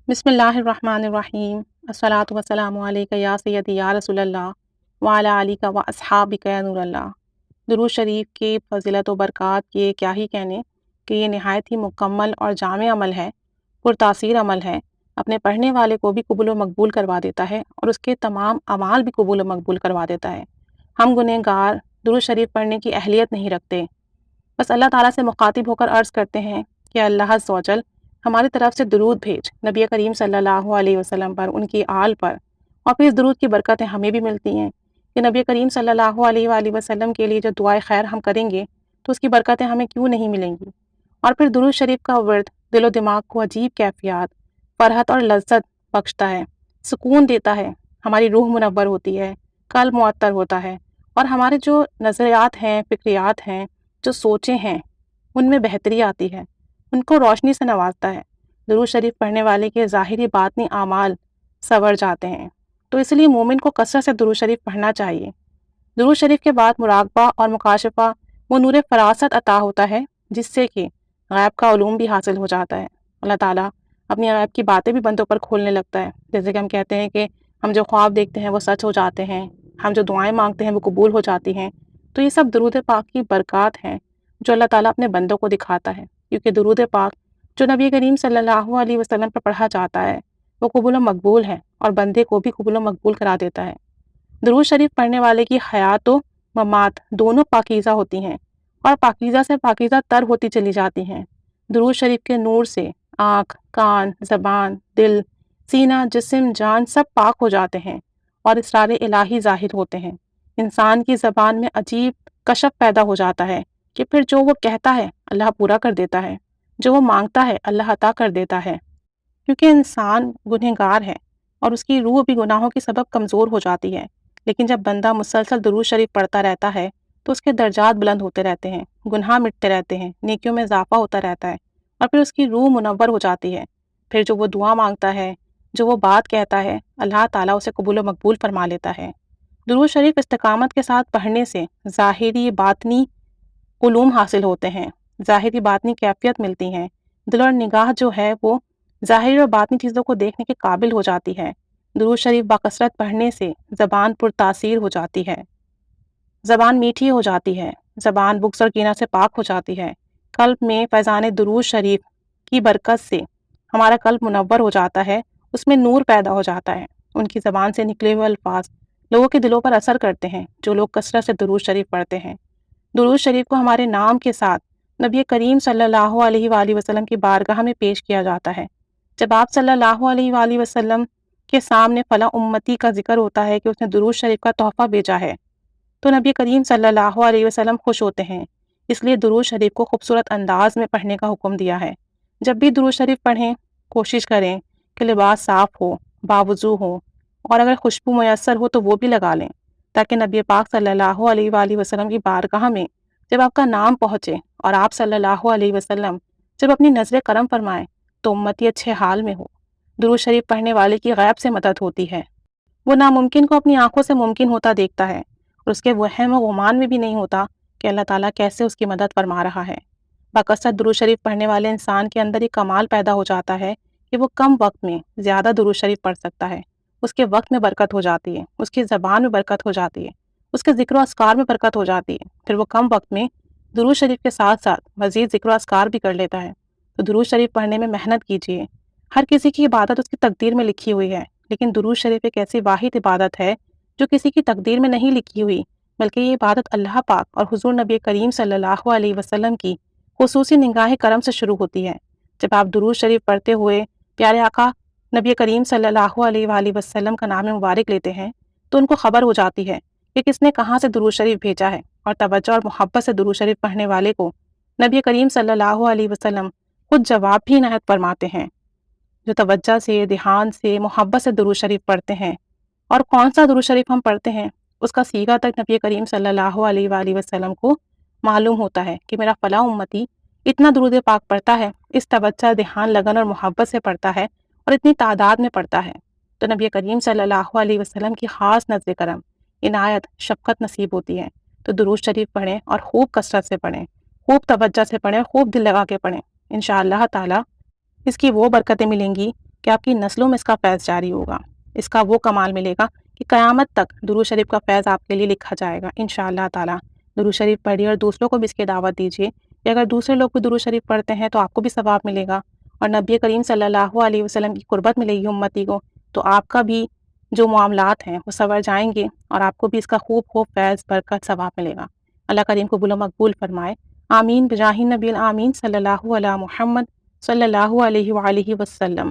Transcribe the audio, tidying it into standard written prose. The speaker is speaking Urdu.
بسم اللہ الرحمن الرحیم الصلاۃ والسلام علیک یا سیدی یا رسول اللہ وعلی آلک و اصحابک یا نور اللہ۔ درود شریف کی فضیلت و برکات یہ کیا ہی کہنے کہ یہ نہایت ہی مکمل اور جامع عمل ہے، پرتاثیر عمل ہے، اپنے پڑھنے والے کو بھی قبول و مقبول کروا دیتا ہے اور اس کے تمام اعمال بھی قبول و مقبول کروا دیتا ہے۔ ہم گنہگار درود شریف پڑھنے کی اہلیت نہیں رکھتے، بس اللہ تعالیٰ سے مخاطب ہو کر عرض کرتے ہیں کہ اللہ عز و جل ہماری طرف سے درود بھیج نبی کریم صلی اللہ علیہ وسلم پر، ان کی آل پر، اور پھر اس درود کی برکتیں ہمیں بھی ملتی ہیں کہ نبی کریم صلی اللہ علیہ وآلہ وسلم کے لیے جو دعائے خیر ہم کریں گے تو اس کی برکتیں ہمیں کیوں نہیں ملیں گی۔ اور پھر درود شریف کا ورد دل و دماغ کو عجیب کیفیات، فرحت اور لذت بخشتا ہے، سکون دیتا ہے، ہماری روح منور ہوتی ہے، قلب معطر ہوتا ہے، اور ہمارے جو نظریات ہیں، فکریات ہیں، جو سوچیں ہیں، ان میں بہتری آتی ہے، ان کو روشنی سے نوازتا ہے۔ درود شریف پڑھنے والے کے ظاہری باطنی اعمال سنور جاتے ہیں، تو اس لیے مومن کو کثرت سے درود شریف پڑھنا چاہیے۔ درود شریف کے بعد مراقبہ اور مکاشفہ وہ نور فراست عطا ہوتا ہے جس سے کہ غیب کا علوم بھی حاصل ہو جاتا ہے۔ اللہ تعالیٰ اپنی غیب کی باتیں بھی بندوں پر کھولنے لگتا ہے، جیسے کہ ہم کہتے ہیں کہ ہم جو خواب دیکھتے ہیں وہ سچ ہو جاتے ہیں، ہم جو دعائیں مانگتے ہیں وہ قبول ہو جاتی ہیں۔ تو یہ سب درود پاک کی برکات ہیں جو اللہ تعالیٰ اپنے بندوں کو دکھاتا ہے، کیونکہ درود پاک جو نبی کریم صلی اللہ علیہ وسلم پر پڑھا جاتا ہے وہ قبول و مقبول ہے اور بندے کو بھی قبول و مقبول کرا دیتا ہے۔ درود شریف پڑھنے والے کی حیات و ممات دونوں پاکیزہ ہوتی ہیں اور پاکیزہ سے پاکیزہ تر ہوتی چلی جاتی ہیں۔ درود شریف کے نور سے آنکھ، کان، زبان، دل، سینہ، جسم، جان سب پاک ہو جاتے ہیں اور اسرار الہی ظاہر ہوتے ہیں۔ انسان کی زبان میں عجیب کشف پیدا ہو جاتا ہے کہ پھر جو وہ کہتا ہے اللہ پورا کر دیتا ہے، جو وہ مانگتا ہے اللہ عطا کر دیتا ہے، کیونکہ انسان گنہگار ہے اور اس کی روح بھی گناہوں کی سبب کمزور ہو جاتی ہے، لیکن جب بندہ مسلسل درود شریف پڑھتا رہتا ہے تو اس کے درجات بلند ہوتے رہتے ہیں، گناہ مٹتے رہتے ہیں، نیکیوں میں اضافہ ہوتا رہتا ہے، اور پھر اس کی روح منور ہو جاتی ہے۔ پھر جو وہ دعا مانگتا ہے، جو وہ بات کہتا ہے، اللہ تعالیٰ اسے قبول و مقبول فرما لیتا ہے۔ درود شریف استقامت کے ساتھ پڑھنے سے ظاہری باطنی علوم حاصل ہوتے ہیں، ظاہری باطنی کیفیت ملتی ہیں، دل اور نگاہ جو ہے وہ ظاہری اور باطنی چیزوں کو دیکھنے کے قابل ہو جاتی ہے۔ درود شریف باکثرت پڑھنے سے زبان پرتاثیر ہو جاتی ہے، زبان میٹھی ہو جاتی ہے، زبان بغض اور کینہ سے پاک ہو جاتی ہے۔ قلب میں فیضان درود شریف کی برکت سے ہمارا قلب منور ہو جاتا ہے، اس میں نور پیدا ہو جاتا ہے۔ ان کی زبان سے نکلے ہوئے الفاظ لوگوں کے دلوں پر اثر کرتے ہیں جو لوگ کثرت سے درود شریف پڑھتے ہیں۔ درود شریف کو ہمارے نام کے ساتھ نبی کریم صلی اللہ علیہ وآلہ وسلم کی بارگاہ میں پیش کیا جاتا ہے۔ جب آپ صلی اللہ علیہ وآلہ وسلم کے سامنے فلاں امتی کا ذکر ہوتا ہے کہ اس نے درود شریف کا تحفہ بھیجا ہے تو نبی کریم صلی اللہ علیہ وسلم خوش ہوتے ہیں، اس لیے درود شریف کو خوبصورت انداز میں پڑھنے کا حکم دیا ہے۔ جب بھی درود شریف پڑھیں کوشش کریں کہ لباس صاف ہو، باوضو ہو، اور اگر خوشبو میسر ہو تو وہ بھی لگا لیں تاکہ نبی پاک صلی اللہ علیہ وآلہ وسلم کی بارگاہ میں جب آپ کا نام پہنچے اور آپ صلی اللہ علیہ وسلم جب اپنی نظر کرم فرمائیں تو امتی اچھے حال میں ہو۔ درود شریف پڑھنے والے کی غیب سے مدد ہوتی ہے، وہ ناممکن کو اپنی آنکھوں سے ممکن ہوتا دیکھتا ہے اور اس کے وہم و گمان میں بھی نہیں ہوتا کہ اللہ تعالیٰ کیسے اس کی مدد فرما رہا ہے۔ باکثرت درود شریف پڑھنے والے انسان کے اندر ایک کمال پیدا ہو جاتا ہے کہ وہ کم وقت میں زیادہ درود شریف پڑھ سکتا ہے، اس کے وقت میں برکت ہو جاتی ہے، اس کی زبان میں برکت ہو جاتی ہے، اس کے ذکر و اذکار میں برکت ہو جاتی ہے، پھر وہ کم وقت میں درود شریف کے ساتھ ساتھ مزید ذکر و اذکار بھی کر لیتا ہے۔ تو درود شریف پڑھنے میں محنت کیجیے۔ ہر کسی کی عبادت اس کی تقدیر میں لکھی ہوئی ہے، لیکن درود شریف ایک ایسی واحد عبادت ہے جو کسی کی تقدیر میں نہیں لکھی ہوئی، بلکہ یہ عبادت اللہ پاک اور حضور نبی کریم صلی اللہ علیہ وسلم کی خصوصی نگاہ کرم سے شروع ہوتی ہے۔ جب آپ درود شریف پڑھتے ہوئے پیارے آقا نبی کریم صلی اللہ علیہ وآلہ وسلم کا نام مبارک لیتے ہیں تو ان کو خبر ہو جاتی ہے کہ کس نے کہاں سے درود شریف بھیجا ہے، اور توجہ اور محبت سے درود شریف پڑھنے والے کو نبی کریم صلی اللہ علیہ وسلم خود جواب بھی عنایت فرماتے ہیں۔ جو توجہ سے، دھیان سے، محبت سے درود شریف پڑھتے ہیں، اور کون سا درود شریف ہم پڑھتے ہیں اس کا صیغہ تک نبی کریم صلی اللہ علیہ وآلہ وسلم کو معلوم ہوتا ہے کہ میرا فلاں امتی اتنا درود پاک پڑھتا ہے، اس توجہ، دھیان، لگن اور محبت سے پڑھتا ہے اور اتنی تعداد میں پڑھتا ہے، تو نبی کریم صلی اللہ علیہ وسلم کی خاص نظر کرم، عنایت، شفقت نصیب ہوتی ہے۔ تو درود شریف پڑھیں اور خوب کثرت سے پڑھیں، خوب توجہ سے پڑھیں، خوب دل لگا کے پڑھیں، انشاءاللہ تعالی اس کی وہ برکتیں ملیں گی کہ آپ کی نسلوں میں اس کا فیض جاری ہوگا۔ اس کا وہ کمال ملے گا کہ قیامت تک درود شریف کا فیض آپ کے لیے لکھا جائے گا انشاءاللہ تعالی۔ درود شریف پڑھیے اور دوسروں کو بھی اس کی دعوت دیجیے کہ اگر دوسرے لوگ بھی درود شریف پڑھتے ہیں تو آپ کو بھی ثواب ملے گا اور نبی کریم صلی اللہ علیہ وسلم کی قربت ملے گی امتی کو، تو آپ کا بھی جو معاملات ہیں وہ سنور جائیں گے اور آپ کو بھی اس کا خوب خوب فیض برکت ثواب ملے گا۔ اللہ کریم قبول و مقبول فرمائے، آمین بجاہ نبی الآمین صلی اللہ علیہ محمد صلی اللہ علیہ وآلہ وسلم۔